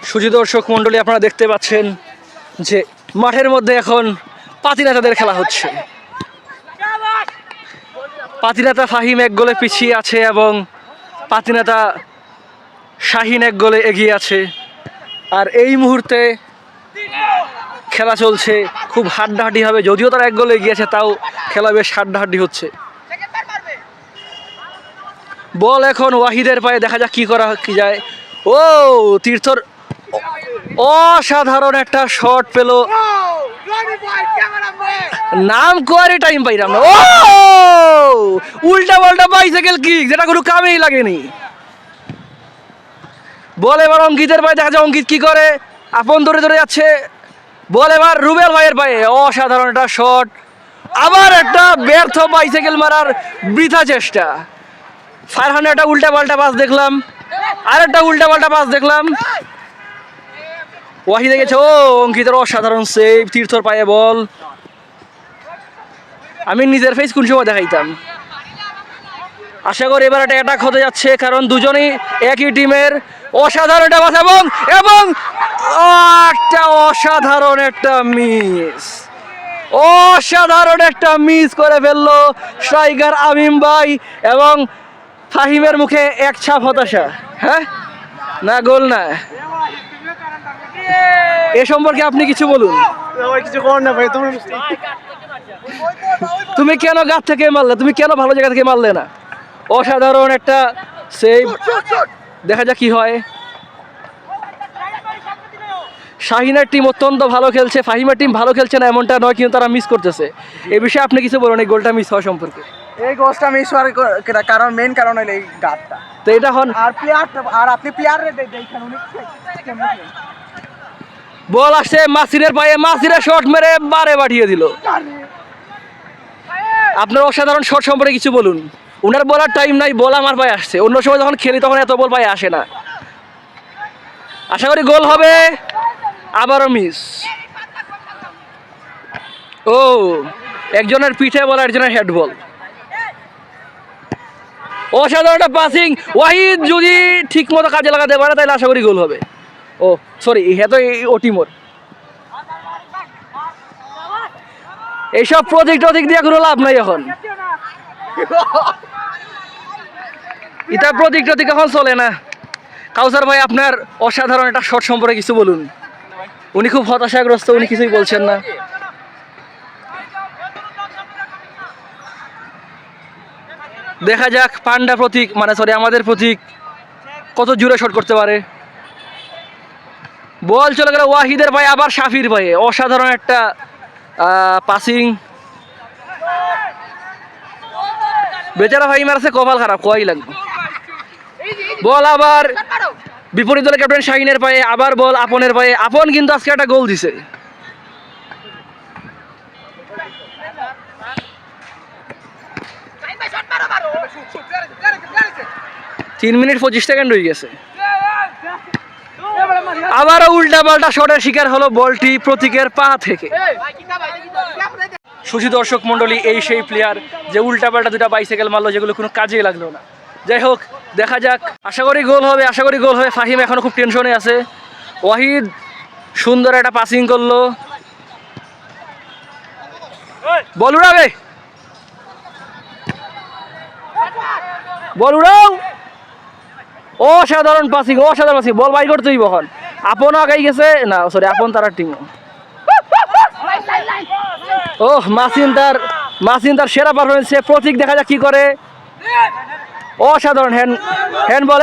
সুধী দর্শক মণ্ডলী, আপনারা দেখতে পাচ্ছেন যে মাঠের মধ্যে এখন পাতিনেতাদের খেলা হচ্ছে। পাতিনেতা ফাহিম এক গোলে পিছিয়ে আছে এবং পাতিনেতা শাহিন এক গোলে এগিয়ে আছে। আর এই মুহূর্তে খেলা চলছে, খুব হাড্ডাহাড্ডি হবে। যদিও তারা এক গোলে এগিয়ে আছে, তাও খেলা বেশ হাড্ডাহাড্ডি হচ্ছে। বল এখন ওয়াহিদের পায়ে, দেখা যাক কি করা কি যায়। ও তীর্থর অসাধারণ একটা শট পেল, নাম করে টাইম পাইলাম না। ও উল্টা পাল্টা বাইসাইকেল কিক, যেটা কোনো কামেই লাগেনি। বল এবার অঙ্কিতের পায়ে, দেখা যায় অঙ্কিত কি করে, আপন ধরে ধরে যাচ্ছে। বল এবার রুবেল ভাইয়ের পায়ে, অসাধারণ একটা শট। আবার একটা ব্যর্থ বাইসাইকেল মারার বৃথা চেষ্টা। ফারহান একটা উল্টা পাল্টা পাস দেখলাম, আর একটা উল্টা পাল্টা পাস দেখলাম। ওয়াহিদে গেছে, ও অঙ্কিতের অসাধারণ সেভ। তীর্থর পায়ে বল, আমি নিজের ফেস কোন সময় দেখাইতাম। আশা করি এবার একটা অ্যাটাক হতে যাচ্ছে, কারণ দুজনেই একই টিমের। অসাধারণ একটা পাস এবং এবং একটা অসাধারণ একটা মিস, অসাধারণ একটা মিস করে ফেললো স্ট্রাইকার আমিম ভাই। এবং ফাহিমের মুখে এক ছাপ হতাশা। হ্যাঁ না, গোল না। এ সম্পর্কে আপনি কিছু বলুন। কিছু কর না ভাই, তুমি কেন গাছ থেকে মারলে, তুমি কেন ভালো জায়গা থেকে মারলে না? অসাধারণ একটা সেভ, দেখা যাক কি হয়। শাহিনের টিম অত্যন্ত ভালো খেলছে, ফাহিমের টিম ভালো খেলছে না এমনটা নয়, কিন্তু তারা মিস করতেছে। এই বিষয়ে আপনি কিছু বলুন এই গোলটা মিস হওয়া সম্পর্কে। এই গোলটা মিস হওয়ার কারণ, মেইন কারণ হলো এই গাতটা। তো এটা হন আর প্লেয়ারটা, আর আপনি প্লেয়ারে দেখেন উনি কেমন। বল আসছে মাসিরের পায়ে, মাসিরের শট মেরে বারে পাঠিয়ে দিল। আপনার অসাধারণ শট সম্পর্কে কিছু বলুন। উনার বলার টাইম নাই, বল আমার পায়ে আসছে। অন্য সময় যখন খেলি তখন এত বল পায়ে আসে না। আশা করি গোল হবে। আবারও মিস। ও একজনের পিঠে বল, একজনের হেড বল। অসাধারণ একটা পাসিং। ওয়াহিদ যদি ঠিক মতো কাজে লাগাতে পারে তাহলে আশা করি গোল হবে। ও সরি, হ্যাঁ তো ও টিমোর। এইসব প্রজেক্ট দিয়ে কোনো লাভ নাই এখন। এটা প্রজেক্ট এখন চলে না। কাউসার ভাই, আপনার অসাধারণ একটা শট সম্পর্কে কিছু বলুন। উনি খুব হতাশাগ্রস্ত, উনি কিছুই বলছেন না। দেখা যাক পান্ডা প্রতীক, মানে সরি আমাদের প্রতীক কত জোরে শট করতে পারে। বল চলে গেল ওয়াহিদের ভাই, আবার শাফির ভাই, অসাধারণ একটা পাসিং। বেচারা ভাই মারছে, কপাল খারাপ, কয় লাগবে। বল আবার বিপরীত দলের ক্যাপ্টেন শাহিনের পায়ে, আবার বল আপনের পায়ে। আপন কিন্তু আজকে একটা গোল দিছে। তিন মিনিট 25 সেকেন্ড হয়ে গেছে। আবারও উল্টা পাল্টা শটের শিকার হলো বলটি প্রতীকের পা থেকে। সুধী দর্শক মন্ডলী, এই সেই প্লেয়ার যে উল্টা পাল্টা দুটা বাইসাইকেল মারলো, যেগুলো কোনো কাজেই লাগলো না। যাই হোক, দেখা যাক। আশা করি গোল হবে, আশা করি গোল হবে। ফাহিম এখনো খুব টেনশনে আছে। ওয়াহিদ সুন্দর একটা পাসিং করলো। বল উড়াবে, বল উড়াও। অসাধারণ পাসিং, অসাধারণ পাসিং। বল বাই করতেই বহন। আপন আগাই গেছে না, সরি আপন তার টিম। ও মাসিন তার সেরা পারফরমেন্স। প্রতীক দেখা যাক কি করে। অসাধারণ হ্যান্ডবল,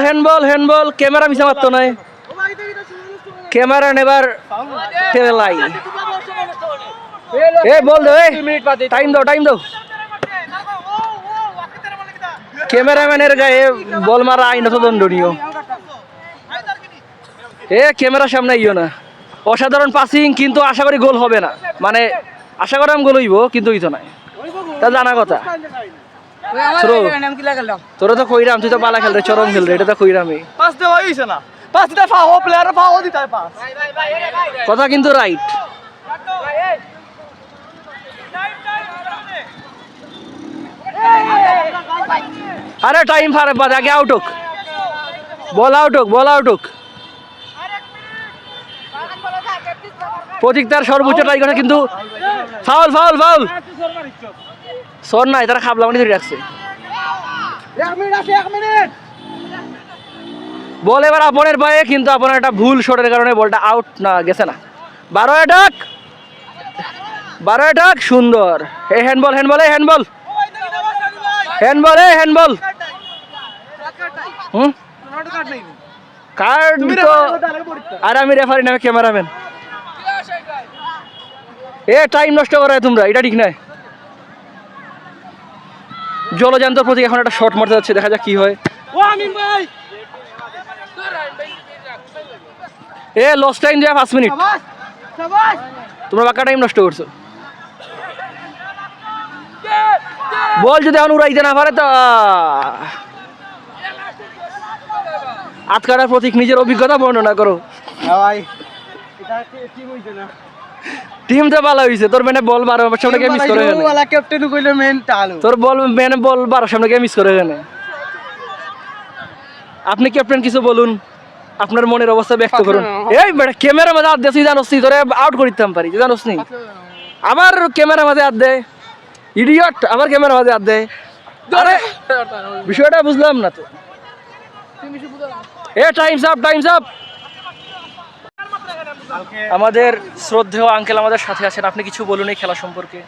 হ্যান্ডবল। ক্যামেরা মিশা মারত নাই, ক্যামেরা নেবার লাই। এ বল দে, টাইম দাও। ক্যামেরাম্যানের গায়ে বল মারা আইনত দণ্ডনীয়। ক্যামেরার সামনে ইও না। অসাধারণ পাসিং, কিন্তু আশা করি গোল হবে না। মানে আশা করি আমি গোল হইব, কিন্তু হইতো না, তা জানা কথা। তোরা তো কইরাম, তুই তো বালা খেলতে, চরম খেলতে, এটা তো কইরামই। কথা কিন্তু রাইট। আরে টাইম ফারে বাদ, আগে আউট হোক। বল আউট হোক, বল আউট হোক। প্রতীক তার সর্বোচ্চ ট্রাই করে কিন্তু ফাউল ফাউল ফাউল। সর নাই, তারা খাবলা মানি ধরে রাখছে। বল এবার আপনের পায়ে, কিন্তু আপনার একটা ভুল শটের কারণে বলটা আউট না গেছে না। 12 অ্যাটাক, 12 অ্যাটাক, সুন্দর। এই হ্যান্ডবল হ্যান্ডবল এই হ্যান্ডবল হ্যান্ডবল এই হ্যান্ডবল। কার্ড তো, আর আমি রেফারি না, ক্যামেরাম্যান। এ টাইম নষ্ট করে তোমরা, এটা ঠিক নয়। জলযান্ত প্রতীক এখন একটা শট মারতে যাচ্ছে, দেখা যাক কি হয়। এ লস টাইম দেয়া 5 মিনিট, তোমরা বাক্কা টাইম নষ্ট করছো। বল যদি এখন উড়াইতে না পারে তো আটকাটার প্রতীক নিজের অভিজ্ঞতা বর্ণনা করো। টিম তো ভালো হয়েছে, তোর মানে বল 12 সামনে গিয়ে মিস করে গেল। ক্যাপ্টেন কইলো মেন টালো, তোর বল মানে বল 12 সামনে গিয়ে মিস করে গেল। আপনি ক্যাপ্টেন কিছু বলুন, আপনার মনের অবস্থা ব্যক্ত করুন। এই বেটা ক্যামেরা মাঝে হাত দেছি, জানোস নি তোরে আউট করে দিতাম পারি, জানোস নি? আবার ক্যামেরা মাঝে হাত দেয়, ইডিয়ট, আবার ক্যামেরা মাঝে হাত দেয়। আরে বিষয়টা বুঝলাম না তো। এ টাইমস আপ, টাইমস আপ। আমাদের শ্রদ্ধেয় আঙ্কেল আমাদের সাথে আছেন, আপনি কিছু বলুন এই খেলা সম্পর্কে।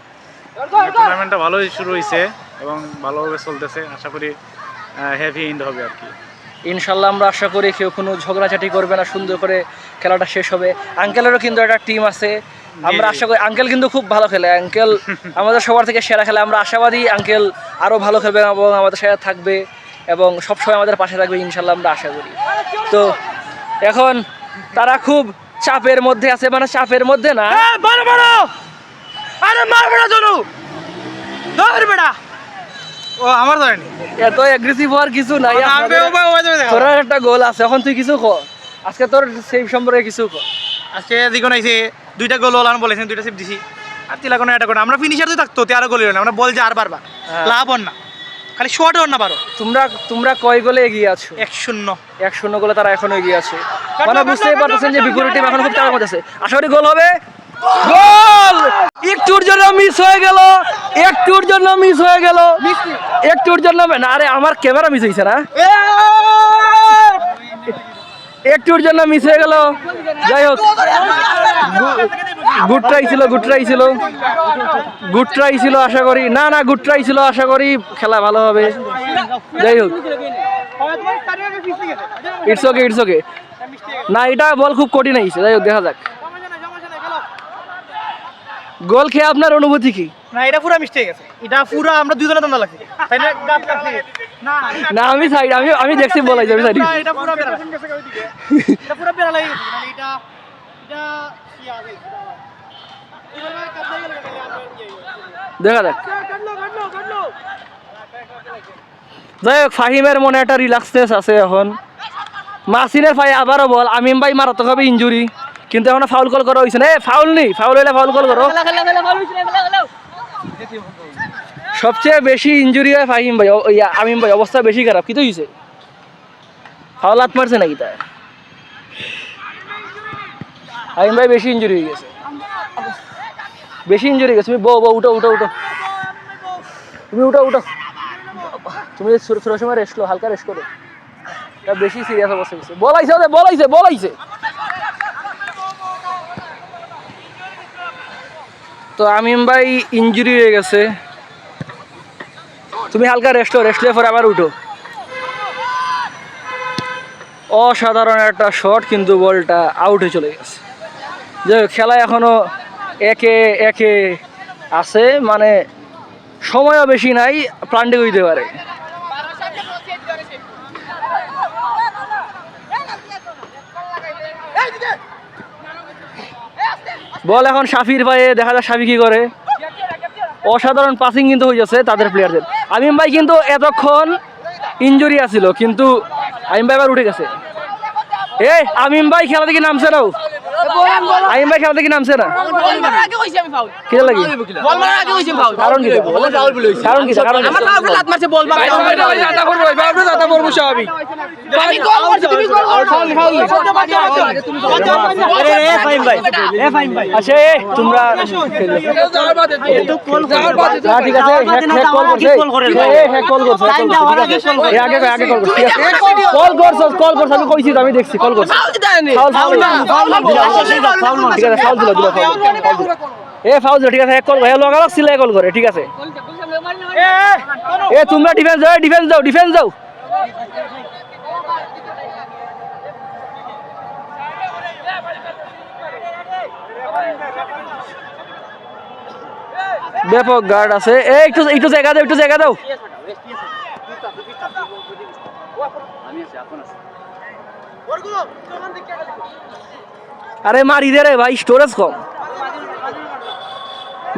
টুর্নামেন্টটা ভালোই শুরু হয়েছে এবং ভালোভাবে চলতেছে, আশা করি হেভি এন্ড হবে আর কি। ইনশাল্লাহ আমরা আশা করি কেউ কোনো ঝগড়াঝাটি করবে না, সুন্দর করে খেলাটা শেষ হবে। আঙ্কেলেরও কিন্তু একটা টিম আছে, আমরা আশা করি। আঙ্কেল কিন্তু খুব ভালো খেলে, আঙ্কেল আমাদের সবার থেকে সেরা খেলে। আমরা আশাবাদী আঙ্কেল আরও ভালো খেলবে এবং আমাদের সাথে থাকবে এবং সবসময় আমাদের পাশে থাকবে, ইনশাল্লাহ আমরা আশা করি। তো এখন তারা খুব চাপের মধ্যে আছে, মানে চাপের মধ্যে না, আরে মারবে না জনু, ধর বেটা। ও আমার ধরেনি, এত অ্যাগ্রেসিভ হওয়ার কিছু নাই। তোর একটা গোল আছে, এখন তুই কিছু কর, আজকে তোর সেই সম্পর্কে কিছু কর। আজকে দিকন আইছে 2টা গোল হল, আমি বলেছেন 2টা সেভ দিছি, আর তিলা কোনো এটা করে আমরা ফিনিশার তো থাকতো, 13 গোল হলো না, আমরা বল যা আর বারবার লাভ হন না, খালি শর্ট হন না পারো। তোমরা কয় গোলে এগিয়ে আছো? 1-0 গোলে তারা এখনো এগিয়ে আছে। মানে বুঝতেই পারতেছেন যে বিপরীত টিম এখন খুব চাপের মধ্যে আছে। আশা করি গোল হবে। গোল! একটুর জন্য মিস হয়ে গেল, একটুর জন্য মিস হয়ে গেল, একটুর জন্য না। আরে আমার ক্যামেরা মিস হয়েছে না, একটুর জন্য মিস হয়ে গেল। যাই হোক, গুড ট্রাই ছিল, গুড ট্রাই ছিল, গুড ট্রাই ছিল। আশা করি না গুড ট্রাই ছিল, আশা করি খেলা ভালো হবে। যাই হোক, ইটস ওকে, ইটস ওকে। না, এটা বল খুব কঠিন হয়েছে। যাই হোক, দেখা যাক। গোল খেয়ে আপনার অনুভূতি কি? না, এটা পুরো মিস্টেক আছে, এটা পুরো আমরা দুজনে দান্দা লাগছে, তাই না? গাত লাগছে না, আমি সাইড, আমি দেখছি বলাই যাবে সাইড। এটা পুরো বেরা গেছে, এটা পুরো বেরা লাগে গেছে, মানে এটা কি আছে এবারে কাটতে গেল, দেখা যাক। যাই হোক, ফাহিমের মনে একটা রিল্যাক্সনেস আছে এখন। মাসিনের ভাই আবারও বল, আমিম ভাই মারাত্মক হবে ইনজুরি, কিন্তু এখন ফাউল কল করা হয়েছে না। ফাউল নেই, ফাউল হইলে ফাউল কল করো। সবচেয়ে বেশি ইনজুরি হয় ফাহিম ভাই, আমিম ভাই অবস্থা বেশি খারাপ। কি তো হয়েছে? ফাউল হাত মারছে নাকি তাই? আমিম ভাই বেশি ইনজুরি হয়ে গেছে, বেশি ইনজুরি গেছে। তুমি উঠো, তুমি উঠো, তুমি ছোট সময় রেস্ট লো, হালকা রেস্ট করো। বেশি সিরিয়াস অবস্থা গেছে। বলাইছে। তো আমিম ভাই ইনজুরি হয়ে গেছে, তুমি হালকা রেস্ট নিয়ে পরে আবার উঠো। অসাধারণ একটা শট, কিন্তু বলটা আউট হয়ে চলে গেছে। যে খেলা এখনো 1-1 আছে, মানে সময়ও বেশি নাই, প্লান্টে হইতে পারে। বল এখন শাফির ভাই, দেখা যাক শাফি কি করে। অসাধারণ পাসিং কিন্তু হয়ে যাচ্ছে তাদের প্লেয়ারদের। আমিম ভাই কিন্তু এতক্ষণ ইনজুরি আছিল, কিন্তু আমিম ভাই আবার উঠে গেছে। এই আমিম ভাই খেলা থেকে নামছে নাও, আইম ভাই খেলা থেকে নামছে না কিটা লাগি কারণ কি কারণ কি কারণ আচ্ছা তোমরা ঠিক আছে কল করছে আগে কল করছে কল করছে আমি কইছি আমি দেখছি কল করছে ঠিক আছে ফাউল দিল ফাউল দিল ঠিক আছে এক কল ভাই লগা লাগছিল এক কল করে ঠিক আছে তোমরা ডিফেন্স দাও ব্যাপক গার্ড আছে একটু জায়গা দাও আরে মারি দে রে ভাই স্টোরেজ কম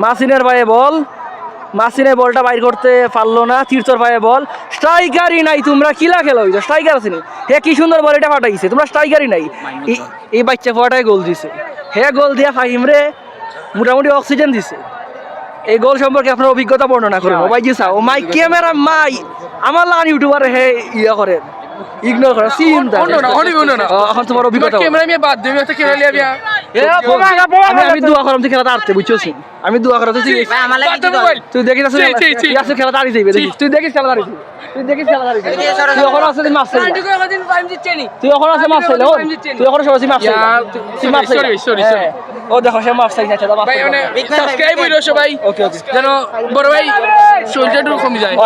মাসিনের পায়ে বল মাসিনের বলটা বাইর করতে পারলো না তীর্থর পায়ে বল স্ট্রাইকারই নাই তোমরা কিলা খেলা হইছো স্ট্রাইকার আছে হে কি সুন্দর বল এটা ফাটাইছে তোমরা স্ট্রাইকারই নাই এই বাচ্চা ফাটায় গোল দিছে হে গোল দিয়া ফাহিম রে মোটামুটি অক্সিজেন দিছে এই গোল সম্পর্কে আপনার অভিজ্ঞতা বর্ণনা করুন ও ভাই জি সাও মাই ক্যামেরা মাই আমার লান ইউটিউবার হে ইয়া করে ইগনোর করে চিন্তা এখন তোমার অভিজ্ঞতা ক্যামেরা আমি বাদ দেব একটা ক্যামেরা লিয়া আমি দোয়া করম তুই খেলা তারতে বুঝছস আমি দোয়া করতে তুই দেখিস তুই খেলা তাড়ি যাইবে তুই দেখিস খেলা তাড়ি তুই এখন আছে মাছ তুই এখন আছে মাছ চাইলে তুই এখন সবাই মাছ চাইলে ও দেখো সে মাছ চাইছে ভাই মানে সাবস্ক্রাইব হইলো সবাই ওকে যেন বড় ভাই শরীরটা কমে যায়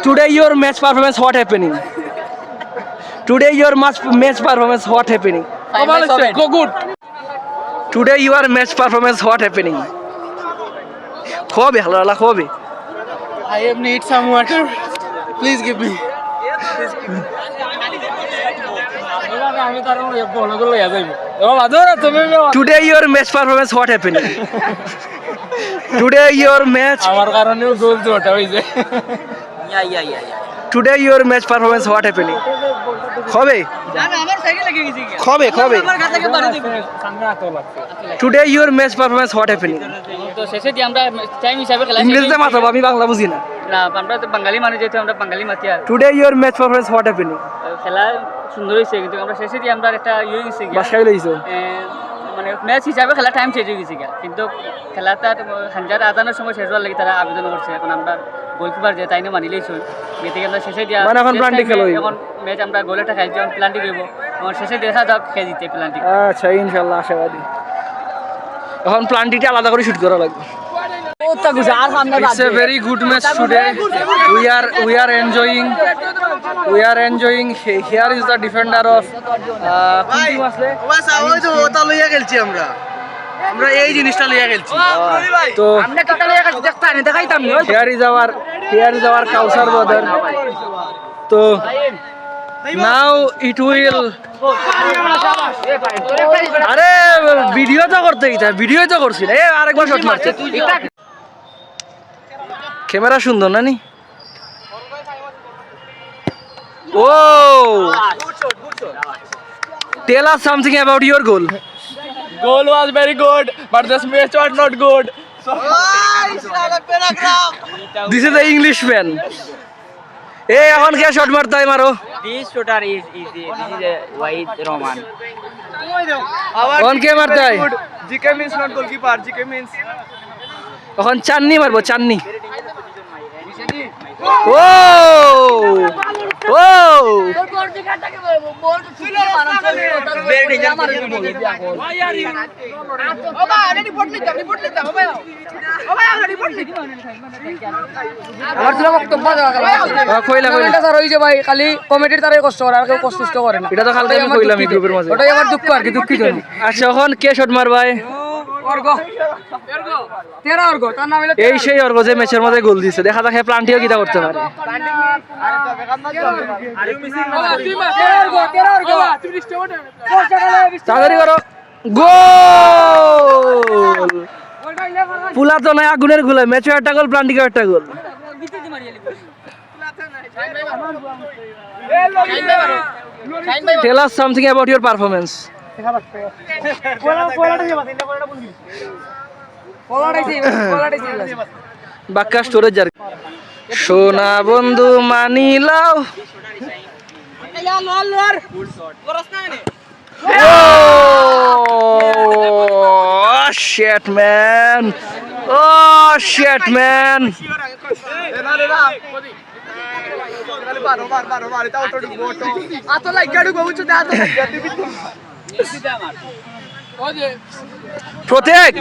today your match performance what happening Today your match performance what happening? Go good. Today your match performance what happening? Khobe halala khobe. I need some water. Please give me. Today your match performance what happening? Today your match. আমার কারণেও গোল তো ওটা হইছে। Today your match performance what happening? Khobe. Today your match performance what happening? তো শেষে দিয়ে আমরা time হিসাবে খেলা ইংরেজিতে মাতাবো আমি বাংলা বুঝি না না আমরা তো বাঙালি মানুষ যেহেতু আমরা বাঙালি মাতি আর Today your match performance what happening? খেলা সুন্দর হয়েছে কিন্তু আমরা শেষে দিয়ে আমরা একটা ইয়ে গেছি বাসায় লইছো মানে ম্যাচ হিসাবে খেলা টাইম শেষ হয়ে গেছে কিন্তু খেলাটা হানজার আজানের সময় শেষ হওয়ার লাগে তারা আবেদন করছে এখন আমরা গোলকিপার যে তাই না মানি লইছো এতে আমরা শেষে দিয়া মানে এখন প্ল্যান্টি খেলা হইব এখন ম্যাচ আমরা গোলটা খাইছি এখন প্ল্যান্টি হইব এখন শেষে দেখা যাক খেয়ে দিতে প্ল্যান্টি আচ্ছা ইনশাআল্লাহ আশাবাদী এখন প্ল্যান্টিটা আলাদা করে শুট করা লাগবে It's a very good match today. We are enjoying. Here is the defender of ওটা লইয়া গেলছি আমরা এই জিনিসটা লইয়া গেলছি তো here is our Kausar brother. তো now it will আরে ভিডিও তো করছি না আরেকবার শট মারছে ক্যামেরা সুন্দর না নি ও tell us something about your goal. Goal was very good, but this match was not good. This is the Englishman. এখন কে শট মারতে হয় মারো This shooter is Wahid Roman. এখন কে মারতে হয় GK means not goalkeeper. GK means এখন চান্নি মারবো চান্নি ও ও ভাই খালি কমিটির তারাই কষ্ট করে আর কেউ কষ্ট করে না এটা তো কালকে আমি কইলাম এই গ্রুপের মাঝে ওটাই আমার দুঃখ আর কি দুঃখিত আচ্ছা এখন কে শট মারবাই এই সেই অর্গ যে ম্যাচের মধ্যে গোল দিছে দেখা যাক প্লান্টিও কিটা করতে পারে তাড়াতাড়ি করো গোল পুলা তো নয় আগুনের গোল ম্যাচে একটা গোল প্লান্টিকে একটা গোল Tell us something about your performance. বাক্কা স্টোরেজ আর সোনা বন্ধু মানিলাও Oh shit man. Oh shit man. প্রত্যেক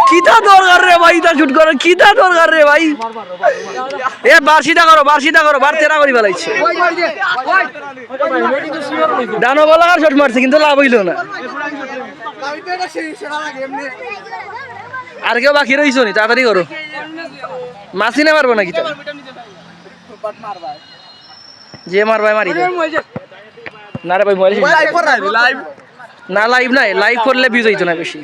কিতা দরকার রে ভাই, তা শুট করে কিতা দরকার রে ভাই। এ বার্ষিতা করো বার তেরা করি ফেলাইছে। ডানো বলার শট মারছে কিন্তু লাভ হইল না। আর কেউ বাকি রইছো নি, তাড়াতাড়ি করো। মাসিনে মারবো নাকি তা? যে মারবাই মারি দে। না রে ভাই মোবাইল না, লাইভ নাই, লাইভ করলে ভিউজ হইতো না বেশি।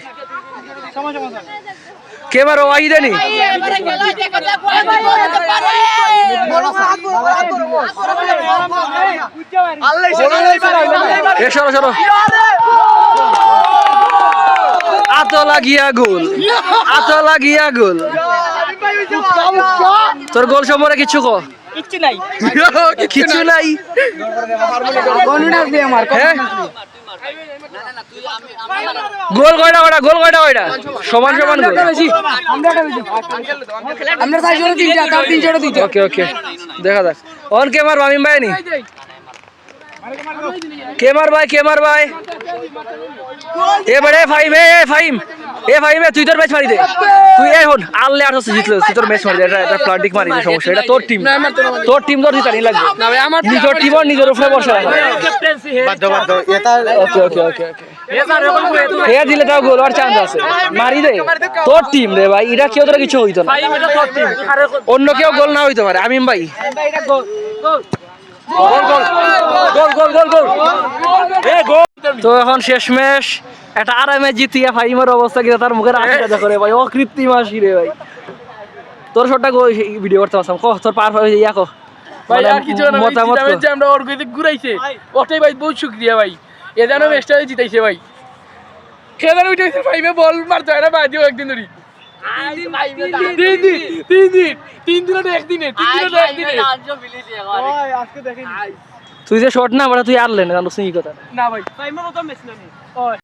কে মারো আই দেনি সরো সরো। আতো লাগিয়া গোল। তোর গোল সম্পর্কে কিছু কো? কিছু নাই। হ্যাঁ গোল কয়টা সমান গোল। ওকে ওকে দেখা যাক। অন কে মারবো? আমি ভাই নি কে মার ভাই এ বড়ে ফাইম তুই তোর ম্যাচ মারি দে। তুই এই হন আল্লে 800 জিতলো, তুই তোর ম্যাচ মারি দে। এটা প্লান্টিক মারি দে, সমস্যা। এটা তোর টিম তোর জিতানি লাগবে। নিজের টিম আর নিজের উপরে বসা ওকে হে দিলে তাও গোল আর চান্স আছে। মারি দে, তোর টিম রে ভাই। এটা কেউ তোরা কিছু হইতো না, অন্য কেউ গোল না হইতে পারে। আমিন ভাই তো এখন শেষমেশ একটা আরামে জিতিয়া ফাইমের অবস্থা কিন্তু তার মুখের হাসি রাজা করে ভাই। অকৃত্রিম হাসি রে ভাই। তোর শটটা ভিডিও করতে পারতাম। কহ তোর পার হয়ে ইয়া কহ ভাই আর কিছু না, মতামত যে আমরা অর্গদিক ঘুরাইছে ওটাই ভাই বহুত শুকরিয়া ভাই। এদানো ম্যাচটা জিতাইছে ভাই। খেলার উঠেছে ফাইমে বল মারতে হয় না ভাই, দিও একদিন ধরি। তিন দিন একদিনে তুই যে শট না বড় তুই আরলেন জানো কি কথা না ভাই ফাইমে মতো ম্যাচ না।